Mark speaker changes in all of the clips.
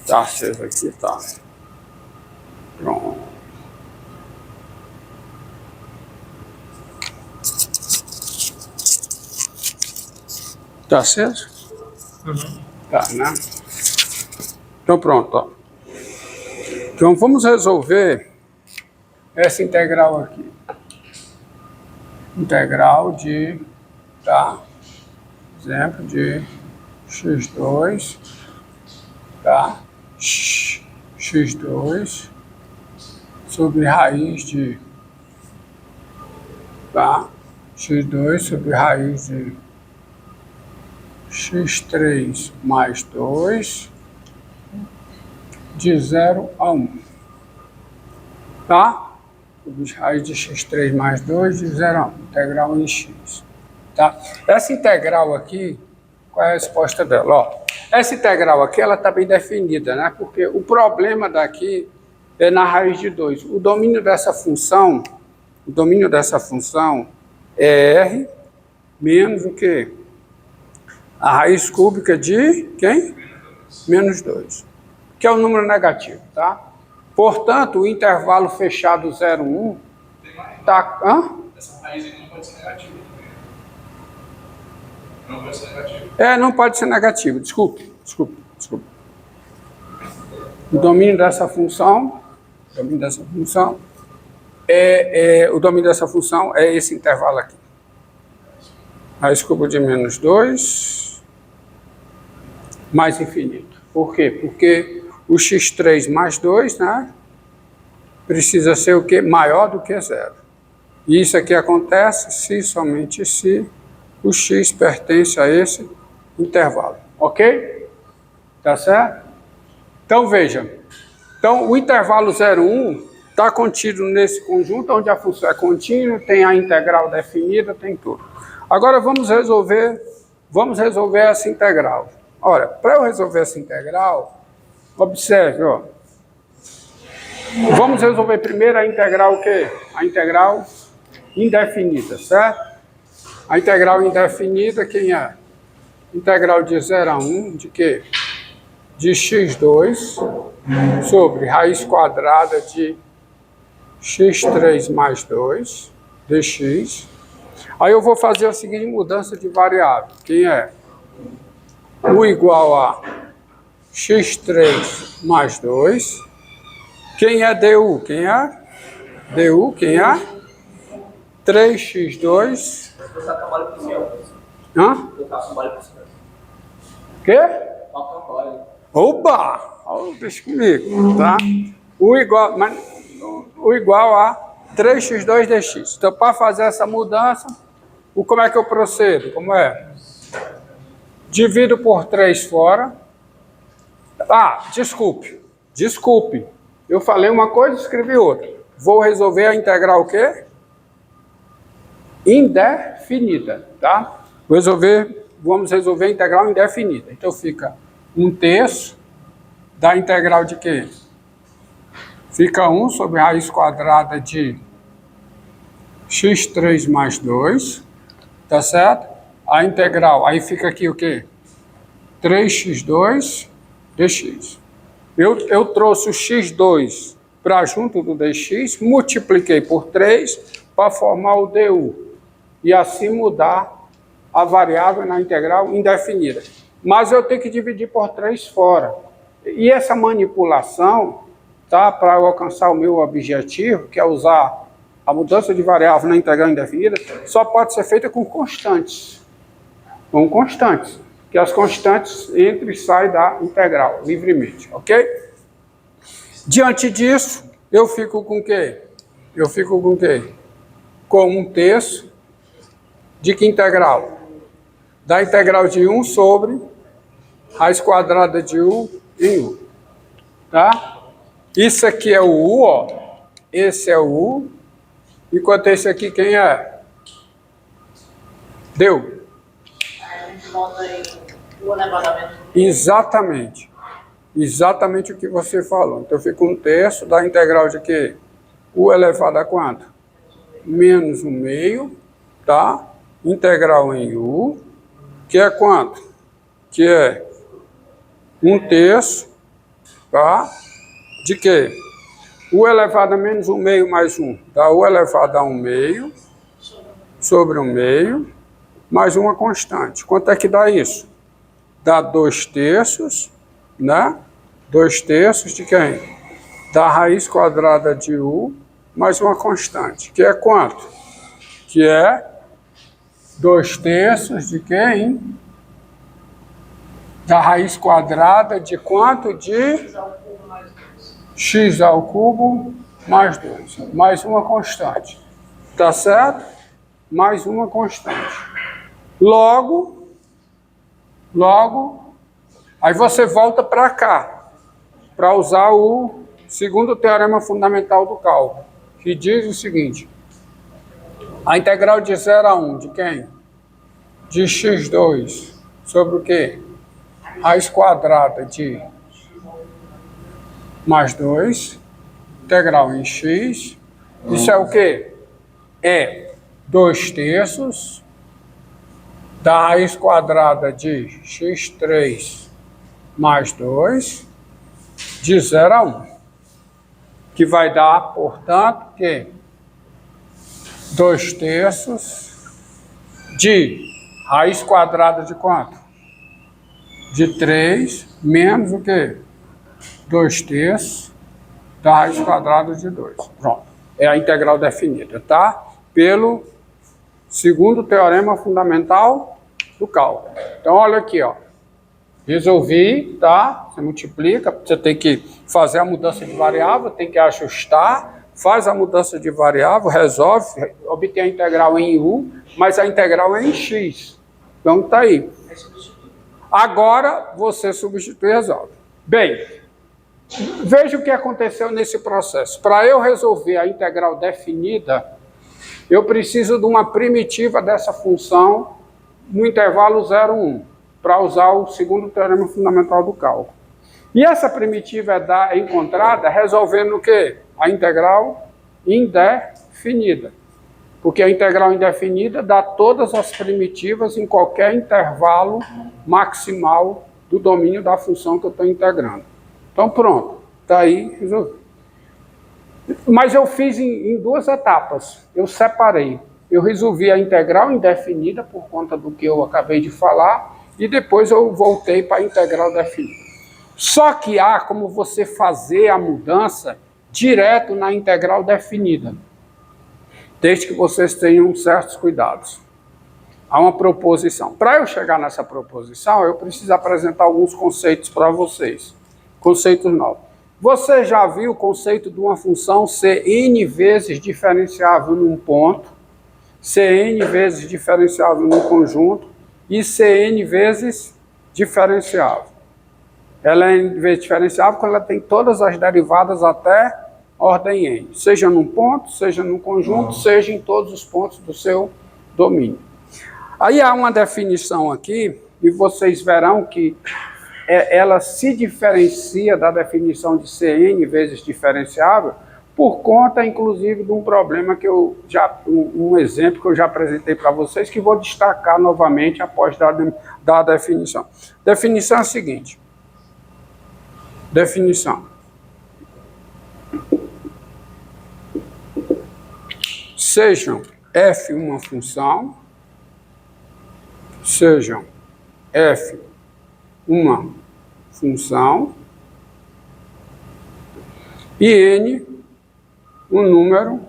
Speaker 1: Tá aceso aqui, tá. Pronto. Tá aceso?
Speaker 2: Uhum.
Speaker 1: Tá, né? Então pronto, ó. Então vamos resolver essa integral aqui. Integral de, tá? Exemplo de x2, tá? x2 sobre raiz de, tá? x2 sobre raiz de x3 mais 2 de 0 a 1, tá? Sobre raiz de x3 mais 2 de 0 a 1, integral em x, tá? Essa integral aqui, qual é a resposta dela? Ó, essa integral aqui, ela está bem definida, né? Porque o problema daqui é na raiz de 2. O domínio dessa função é R menos o quê? A raiz cúbica de quem? Menos 2, que é o número negativo, tá? Portanto, o intervalo fechado 0, 1 tá... Hã?
Speaker 2: Essa raiz aqui não pode ser negativa. Não pode ser negativo.
Speaker 1: Não pode ser negativo, desculpe. O domínio dessa função é esse intervalo aqui. Raiz cúbica de menos 2 mais infinito. Por quê? Porque o x3 mais 2, né, precisa ser o quê? Maior do que 0. E isso aqui acontece se, somente se, o x pertence a esse intervalo. Ok? Tá certo? Então, veja. Então, o intervalo 0, 1 está contido nesse conjunto, onde a função é contínua, tem a integral definida, tem tudo. Agora, vamos resolver essa integral. Ora, para eu resolver essa integral, observe, ó. Vamos resolver primeiro a integral o quê? A integral indefinida, certo? A integral indefinida, quem é? Integral de 0 a 1, de quê? De x2 sobre raiz quadrada de x3 mais 2 dx. Aí eu vou fazer a seguinte mudança de variável. Quem é? U igual a x3 mais 2. Quem é du? Quem é? Du, quem é? 3x2. Hã? Quê? Opa! Deixa comigo, tá? U igual a 3x2 dx. Então, para fazer essa mudança, como é que eu procedo? Como é? Divido por 3 fora. Desculpe. Eu falei uma coisa e escrevi outra. Vou resolver a integral o quê? Indefinida, tá? Vamos resolver a integral indefinida. Então, fica 1/3 da integral de quê? Fica 1 sobre raiz quadrada de x3 mais 2, tá certo? A integral, aí fica aqui o quê? 3x2 dx. Eu trouxe o x2 para junto do dx, multipliquei por 3 para formar o du. E assim mudar a variável na integral indefinida. Mas eu tenho que dividir por 3 fora. E essa manipulação, tá, para eu alcançar o meu objetivo, que é usar a mudança de variável na integral indefinida, só pode ser feita com constantes. Com constantes. Que as constantes entram e saem da integral, livremente, ok? Diante disso, eu fico com o quê? Com 1/3 de que integral? Da integral de 1 sobre raiz quadrada de u em u. Tá? Isso aqui é o u, ó. Esse é o u. Enquanto esse aqui, quem é? Deu.
Speaker 3: A gente bota aí o elevadamente.
Speaker 1: Exatamente. Exatamente o que você falou. Então, fica 1/3 da integral de quê? U elevado a quanto? Menos 1/2, tá? Integral em u, que é quanto? Que é 1/3 tá? De quê? U elevado a menos 1 meio mais 1 dá U elevado a 1 meio sobre 1 meio mais uma constante. Quanto é que dá isso? Dá 2 terços, né? 2 terços de quem? Da raiz quadrada de U mais uma constante, que é quanto? Que é 2 terços de quem? Da raiz quadrada de quanto? De x ao cubo mais 2. Mais uma constante. Tá certo? Mais uma constante. Logo, aí você volta para cá, para usar o segundo teorema fundamental do cálculo, que diz o seguinte: a integral de 0 a 1 de quem? De x2 sobre o quê? Raiz quadrada de mais 2, integral em x. Isso é o quê? É 2 terços da raiz quadrada de x3 mais 2 de 0 a 1. Que vai dar, portanto, que 2 terços de raiz quadrada de quanto? De 3 menos o quê? 2 terços da raiz quadrada de 2. Pronto. É a integral definida, tá? Pelo segundo teorema fundamental do cálculo. Então, olha aqui, ó. Resolvi, tá? Você multiplica, você tem que fazer a mudança de variável, tem que ajustar, faz a mudança de variável, resolve, obtém a integral em U, mas a integral é em X. Então, tá aí. Agora, você substitui e resolve. Bem, veja o que aconteceu nesse processo. Para eu resolver a integral definida, eu preciso de uma primitiva dessa função no intervalo 0, 1, para usar o segundo teorema fundamental do cálculo. E essa primitiva é encontrada resolvendo o quê? A integral indefinida. Porque a integral indefinida dá todas as primitivas em qualquer intervalo maximal do domínio da função que eu estou integrando. Então pronto, está aí resolvido. Mas eu fiz em 2 etapas, eu separei. Eu resolvi a integral indefinida por conta do que eu acabei de falar e depois eu voltei para a integral definida. Só que há como você fazer a mudança direto na integral definida, desde que vocês tenham certos cuidados. Há uma proposição. Para eu chegar nessa proposição, eu preciso apresentar alguns conceitos para vocês. Conceitos novos. Você já viu o conceito de uma função ser n vezes diferenciável num ponto, ser n vezes diferenciável num conjunto e ser n vezes diferenciável. Ela é n vezes diferenciável quando ela tem todas as derivadas até ordem n, seja num ponto, seja num conjunto, seja em todos os pontos do seu domínio. Aí há uma definição aqui, e vocês verão que ela se diferencia da definição de Cn vezes diferenciável por conta, inclusive, de um problema que um exemplo que eu já apresentei para vocês, que vou destacar novamente após dar a definição. Definição é a seguinte. Definição. Sejam f uma função, sejam f uma função e n um número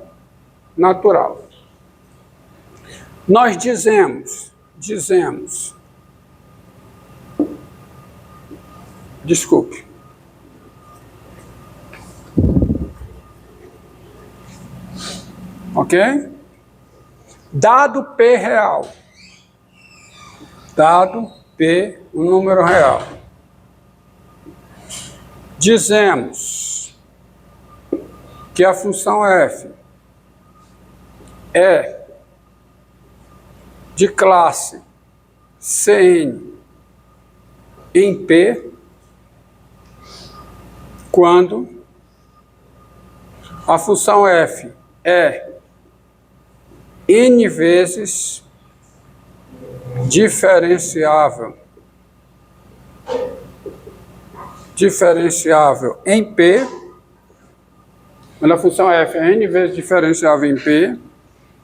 Speaker 1: natural. Nós dizemos, desculpe, ok? Dado P real, dado P, um número real, dizemos que a função f é de classe Cn em P quando a função f é n vezes diferenciável diferenciável em P, quando a função f é n vezes diferenciável em P,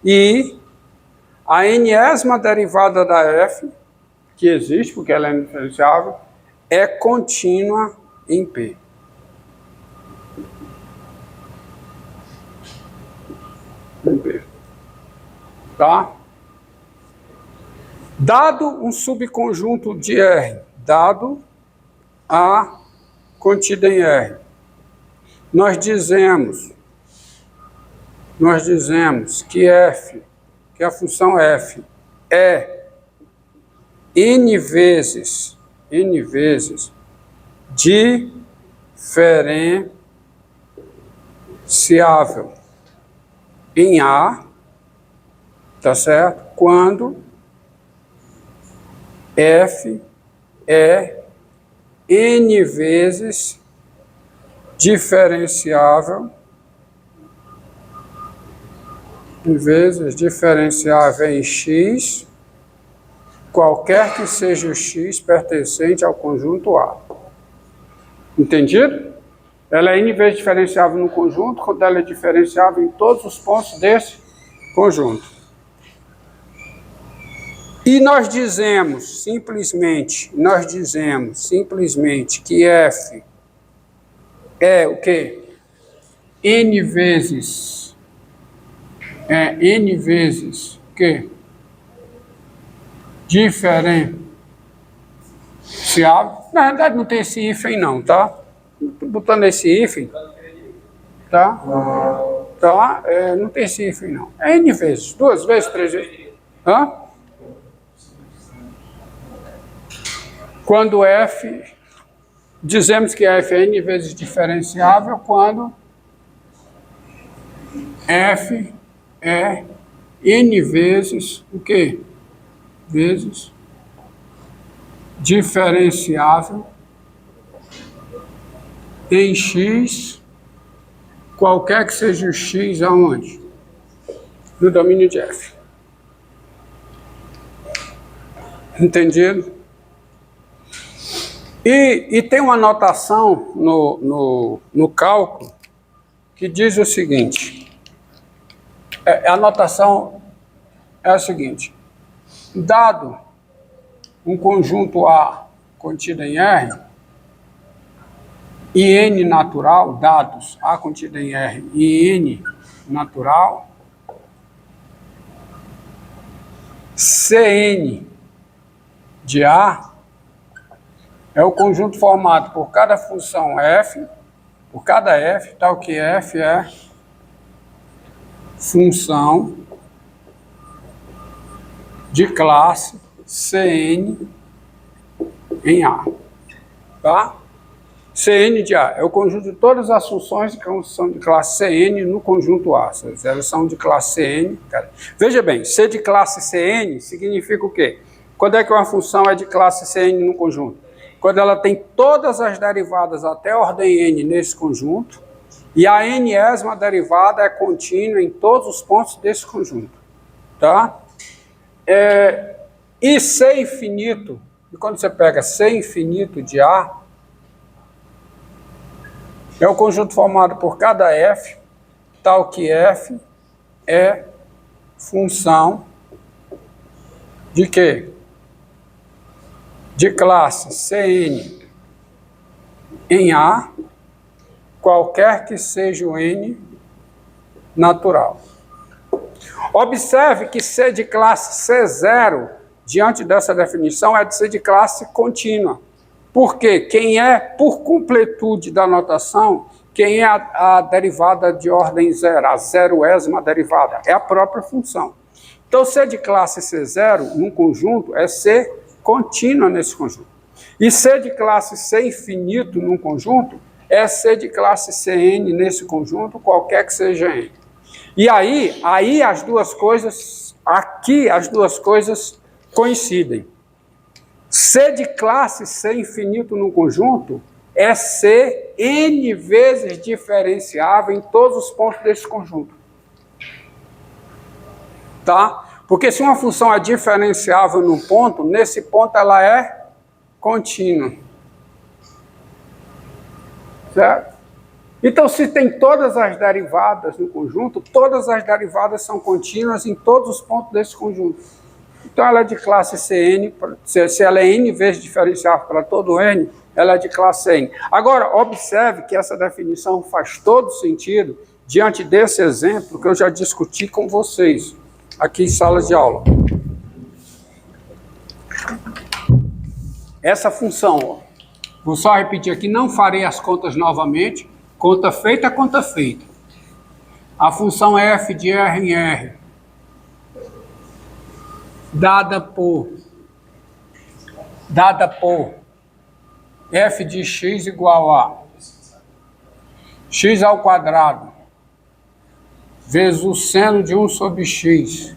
Speaker 1: e a n-ésima derivada da f, que existe porque ela é diferenciável, é contínua em P. Em P. Tá? Dado um subconjunto de R, dado A contida em R, nós dizemos que f, que a função f é n vezes diferenciável em A, tá certo? Quando f é n vezes diferenciável em x, qualquer que seja o x pertencente ao conjunto A. Entendido? Ela é n vezes diferenciável no conjunto, quando ela é diferenciável em todos os pontos desse conjunto. E nós dizemos simplesmente que f é o quê? N vezes o quê? Diferenciável. Na verdade não tem esse hífen não, tá? Estou botando esse hífen, tá? Tá? Não tem esse hífen não. É n vezes, 2 vezes, 3 vezes. Hã? Quando f, dizemos que f é n vezes diferenciável quando f é n vezes o quê? Vezes diferenciável em x, qualquer que seja o x aonde? No domínio de f. Entendido? E tem uma notação no cálculo que diz o seguinte, a notação é a seguinte, dado um conjunto A contido em R, e N natural, dados A contido em R e N natural, Cn de A é o conjunto formado por cada função f, por cada f, tal que f é função de classe Cn em A. Tá? Cn de A é o conjunto de todas as funções que são de classe Cn no conjunto A. Elas são de classe Cn. Veja bem, ser de classe Cn significa o quê? Quando é que uma função é de classe Cn no conjunto? Quando ela tem todas as derivadas até a ordem n nesse conjunto, e a n-ésima derivada é contínua em todos os pontos desse conjunto. Tá? E C infinito, e quando você pega C infinito de A, é o conjunto formado por cada f, tal que f é função de quê? De classe Cn em A, qualquer que seja o n natural. Observe que C de classe C0, diante dessa definição, é de C de classe contínua. Porque quem é, por completude da notação, quem é a derivada de ordem zero, a zeroésima derivada? É a própria função. Então, C de classe C0, num conjunto, é C contínua nesse conjunto. E C de classe C infinito num conjunto é C de classe Cn nesse conjunto, qualquer que seja n. E aí as duas coisas, aqui as duas coisas coincidem. C de classe C infinito num conjunto é C n vezes diferenciável em todos os pontos desse conjunto. Tá? Porque se uma função é diferenciável num ponto, nesse ponto ela é contínua. Certo? Então, se tem todas as derivadas no conjunto, todas as derivadas são contínuas em todos os pontos desse conjunto. Então, ela é de classe Cn, se ela é n vezes diferenciável para todo n, ela é de classe N. Agora, observe que essa definição faz todo sentido diante desse exemplo que eu já discuti com vocês aqui em sala de aula. Essa função, ó, vou só repetir aqui, não farei as contas novamente. Conta feita, conta feita. A função f de R em R, dada por f de x igual a x ao quadrado vezes o seno de 1 sobre x,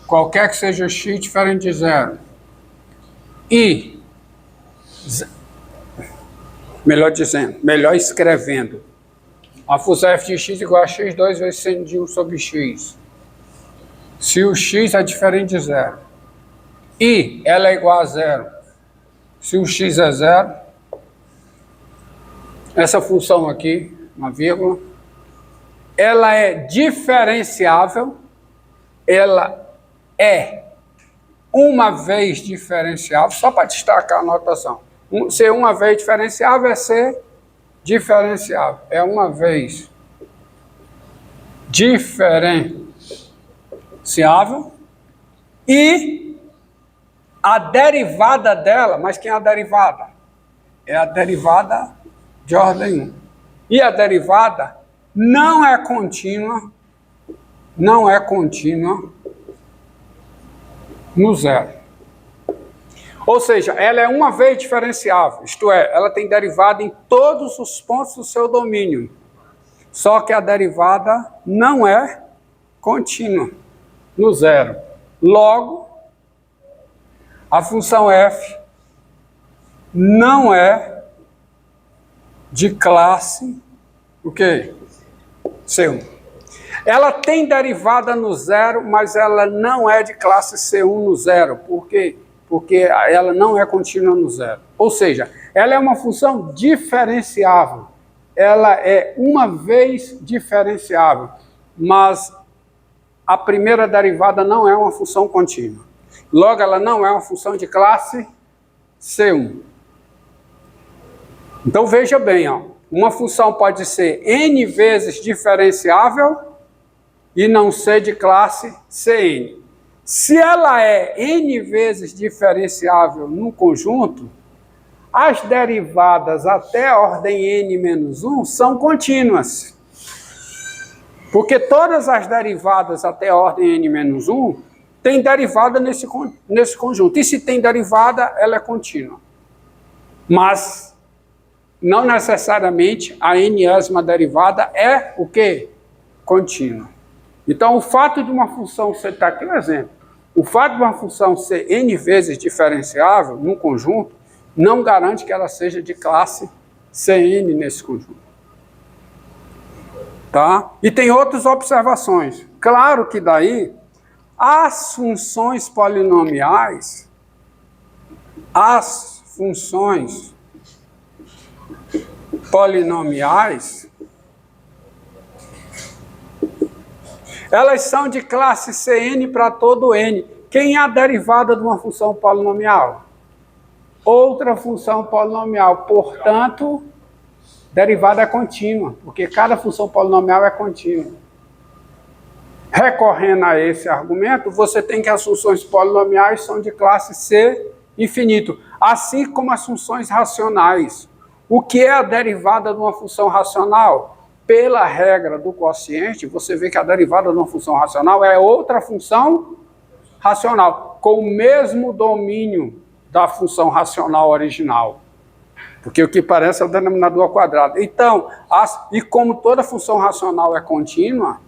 Speaker 1: qualquer que seja x diferente de zero, e, melhor escrevendo, a função f de x igual a x2 vezes seno de 1 sobre x, se o x é diferente de zero, e ela é igual a zero, se o x é zero, essa função aqui, uma vírgula, ela é diferenciável, ela é uma vez diferenciável, só para destacar a notação. Ser uma vez diferenciável é ser diferenciável. É uma vez diferenciável e a derivada dela, mas quem é a derivada? É a derivada de ordem 1. E a derivada não é contínua no zero. Ou seja, ela é uma vez diferenciável, isto é, ela tem derivada em todos os pontos do seu domínio. Só que a derivada não é contínua no zero. Logo, a função f não é de classe, o quê? C1. Ela tem derivada no zero, mas ela não é de classe C1 no zero. Por quê? Porque ela não é contínua no zero. Ou seja, ela é uma função diferenciável. Ela é uma vez diferenciável, mas a primeira derivada não é uma função contínua. Logo, ela não é uma função de classe C1. Então, veja bem, ó, uma função pode ser n vezes diferenciável e não ser de classe Cn. Se ela é n vezes diferenciável no conjunto, as derivadas até a ordem n menos 1 são contínuas. Porque todas as derivadas até a ordem n menos 1 têm derivada nesse conjunto. E se tem derivada, ela é contínua. Mas não necessariamente a n-ésima derivada é o quê? Contínua. Então, o fato de uma função ser, está aqui um exemplo, o fato de uma função ser n vezes diferenciável num conjunto não garante que ela seja de classe Cn nesse conjunto. Tá? E tem outras observações. Claro que daí as funções polinomiais, elas são de classe Cn para todo n. Quem é a derivada de uma função polinomial? Outra função polinomial. Portanto, derivada é contínua, porque cada função polinomial é contínua. Recorrendo a esse argumento, você tem que as funções polinomiais são de classe C infinito, assim como as funções racionais. O que é a derivada de uma função racional? Pela regra do quociente, você vê que a derivada de uma função racional é outra função racional, com o mesmo domínio da função racional original. Porque o que parece é o denominador ao quadrado. Então, e como toda função racional é contínua,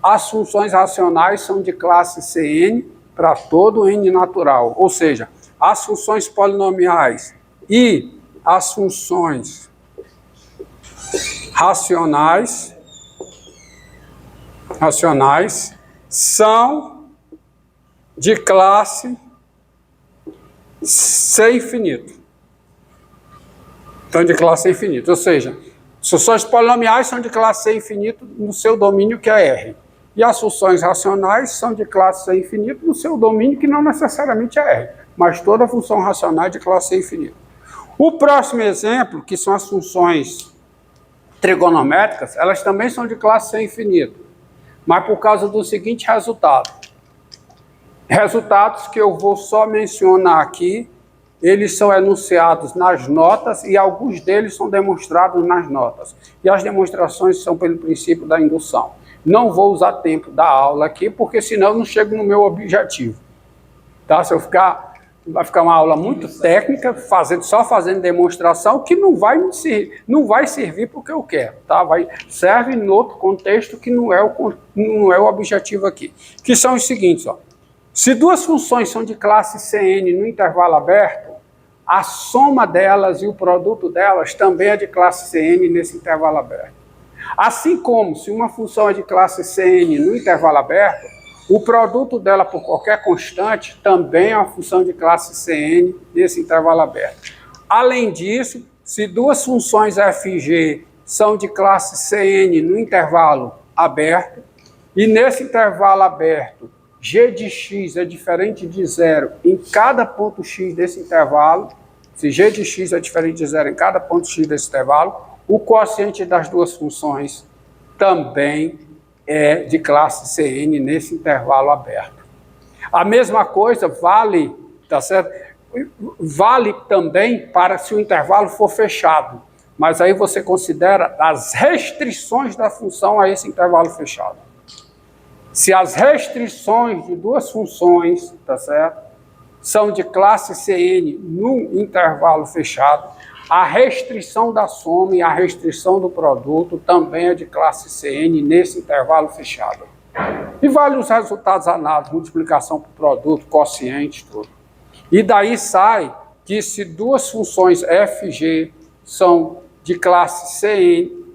Speaker 1: as funções racionais são de classe Cn para todo n natural. Ou seja, as funções polinomiais e as funções racionais são de classe C infinito. Então, de classe infinita. Ou seja, As funções polinomiais são de classe C infinito no seu domínio, que é R. E as funções racionais são de classe C infinito no seu domínio, que não necessariamente é R, mas toda função racional é de classe C infinito. O próximo exemplo, que são as funções trigonométricas, elas também são de classe C infinito, mas por causa do seguinte resultado. Resultados que eu vou só mencionar aqui, eles são enunciados nas notas e alguns deles são demonstrados nas notas. E as demonstrações são pelo princípio da indução. Não vou usar tempo da aula aqui, porque senão eu não chego no meu objetivo. Tá? Se eu ficar, vai ficar uma aula muito técnica, só fazendo demonstração, que não vai servir para o que eu quero. Tá? Serve em outro contexto que não é o objetivo aqui. Que são os seguintes, ó. Se duas funções são de classe Cn no intervalo aberto, a soma delas e o produto delas também é de classe Cn nesse intervalo aberto. Assim como, se uma função é de classe Cn no intervalo aberto, o produto dela por qualquer constante também é uma função de classe Cn nesse intervalo aberto. Além disso, se duas funções f e g são de classe Cn no intervalo aberto, e nesse intervalo aberto g de x é diferente de zero em cada ponto x desse intervalo, se g de x é diferente de zero em cada ponto x desse intervalo, o quociente das duas funções também é de classe Cn nesse intervalo aberto. A mesma coisa vale, tá certo? Vale também para se o intervalo for fechado, mas aí você considera as restrições da função a esse intervalo fechado. Se as restrições de duas funções, tá certo, são de classe Cn no intervalo fechado, a restrição da soma e a restrição do produto também é de classe Cn nesse intervalo fechado. E vale os resultados análises, multiplicação por produto, quociente, tudo. E daí sai que se duas funções f e g são de classe Cn,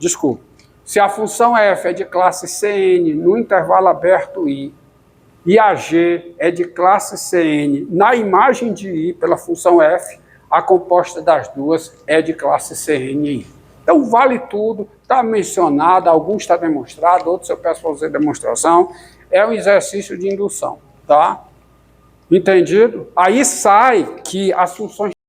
Speaker 1: se a função f é de classe Cn no intervalo aberto I, e a g é de classe Cn na imagem de I pela função f, a composta das duas é de classe Cn. Então vale tudo, está mencionado, alguns está demonstrado, outros eu peço para fazer demonstração, é um exercício de indução, tá? Entendido? Aí sai que as funções